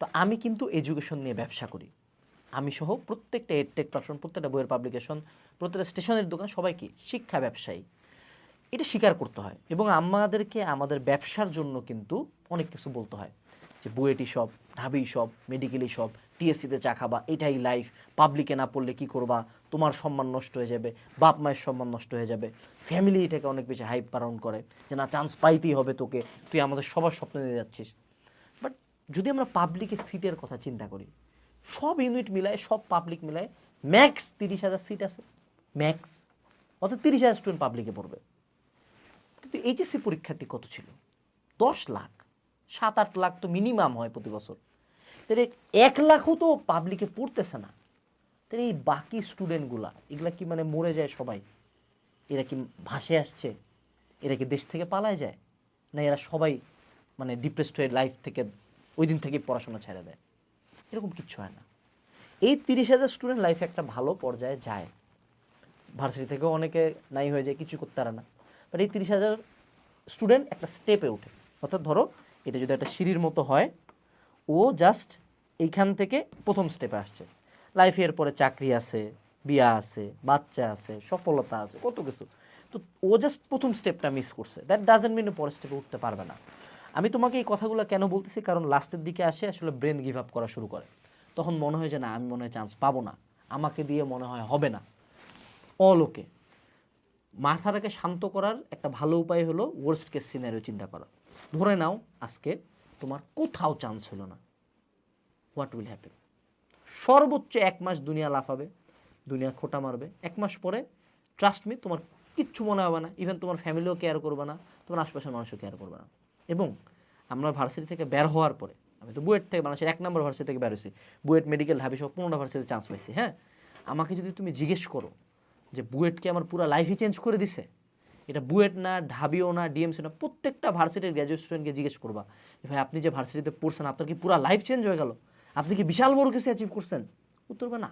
তো আমি কিন্তু এডুকেশন নিয়ে ব্যবসা করি, আমি সহ প্রত্যেকটা এডটেক প্ল্যাটফর্ম, প্রত্যেকটা বইয়ের পাবলিকেশন, প্রত্যেকটা স্টেশনের দোকান, সবাই কি শিক্ষা ব্যবসায়ী, এটা স্বীকার করতে হয়। এবং আমাদেরকে আমাদের ব্যবসার জন্য কিন্তু অনেক কিছু বলতে হয়, যে বুয়েটি সব, ঢাবি সব, মেডিকেলি সব, টিএসসিতে চা খাবা, এটাই লাইফ, পাবলিকে না পড়লে কি করবা, তোমার সম্মান নষ্ট হয়ে যাবে, বাপ মায়ের সম্মান নষ্ট হয়ে যাবে, ফ্যামিলি এটাকে অনেক বেশি হাইপ পালন করে যে না চান্স পাইতেই হবে তোকে, তুই আমাদের সবার স্বপ্ন নিয়ে যাচ্ছিস। বাট যদি আমরা পাবলিকের সিটের কথা চিন্তা করি, সব ইউনিট মিলায়, সব পাবলিক মিলায় ম্যাক্স 30,000 সিট আছে, ম্যাক্স, অর্থাৎ 30,000 স্টুডেন্ট পাবলিকে পড়বে। কিন্তু এইচএসসি পরীক্ষার্থী কত ছিল? 10 লাখ, 7-8 লাখ তো মিনিমাম হয় প্রতি বছর। তাহলে 1 লাখও তো পাবলিকে পড়তেছে না। তাহলে এই বাকি স্টুডেন্টগুলা, এগুলা কি মানে মরে যায় সবাই? এরা কি ভাসে আসছে? এরা কি দেশ থেকে পালায় যায়? না এরা সবাই মানে ডিপ্রেসড হয়ে লাইফ থেকে ওই দিন থেকে পড়াশোনা ছেড়ে দেয়? এরকম কিচ্ছু হয় না। এই 30,000 স্টুডেন্ট লাইফে একটা ভালো পর্যায়ে যায়, ভার্সিটি থেকেও অনেকে নাই হয়ে যায়, কিছু করতে পারে না। বাট এই 30,000 স্টুডেন্ট একটা স্টেপে ওঠে। অর্থাৎ ধরো এটা যদি একটা সিঁড়ির মতো হয়, ও জাস্ট এইখান থেকে প্রথম স্টেপে আসছে। লাইফে এরপরে চাকরি আছে, বিয়া আছে, বাচ্চা আছে, সফলতা আছে, কত কিছু। তো ও জাস্ট প্রথম স্টেপটা মিস করছে, দ্যাট ডাজেন্ট মিন ও পরের স্টেপে উঠতে পারবে না। আমি তোমাকে এই কথাগুলো কেন বলতেছি, কারণ লাস্টের দিকে আসে আসলে ব্রেন গিভ আপ করা শুরু করে। তখন মনে হয় যে না, আমি মনে হয় চান্স পাবো না, আমাকে দিয়ে মনে হয় হবে না। অল ওকে, মাথাটাকে শান্ত করার একটা ভালো উপায় হলো ওয়ার্স্ট কেস সিনারিও চিন্তা করা। ধরে নাও আজকে তোমার কোথাও চান্স হলো না, হোয়াট উইল হ্যাপেন? সর্বোচ্চ 1 মাস দুনিয়া লাফাবে, দুনিয়া খোটা মারবে। 1 মাস পরে ট্রাস্ট মি, তোমার কিচ্ছু মনে হবে না, ইভেন তোমার ফ্যামিলিও কেয়ার করবে না, তোমার আশপাশের মানুষও কেয়ার করবে না। এবং আমরা ভার্সিটি থেকে বের হওয়ার পরে, আমি তো বুয়েট থেকে, বাংলাদেশের 1 নম্বর ভার্সিটি থেকে বের হয়েছি, বুয়েট, মেডিকেল, ঢাবি সব 15টা ভার্সিটিতে চান্স পাইছি। হ্যাঁ, আমাকে যদি তুমি জিজ্ঞেস করো যে বুয়েটকে আমার পুরো লাইফই চেঞ্জ করে দিছে, এটা বুয়েট না, ঢাবিও না, ডিএমসি না, প্রত্যেকটা ভার্সিটির গ্র্যাজুয়েট স্টুডেন্টকে জিজ্ঞেস করবা, ভাই আপনি যে ভার্সিটিতে পড়ছেন আপনার কি পুরো লাইফ চেঞ্জ হয়ে গেল, আপনি কি বিশাল বড় কিছু অ্যাচিভ করছেন? উত্তর হবে না।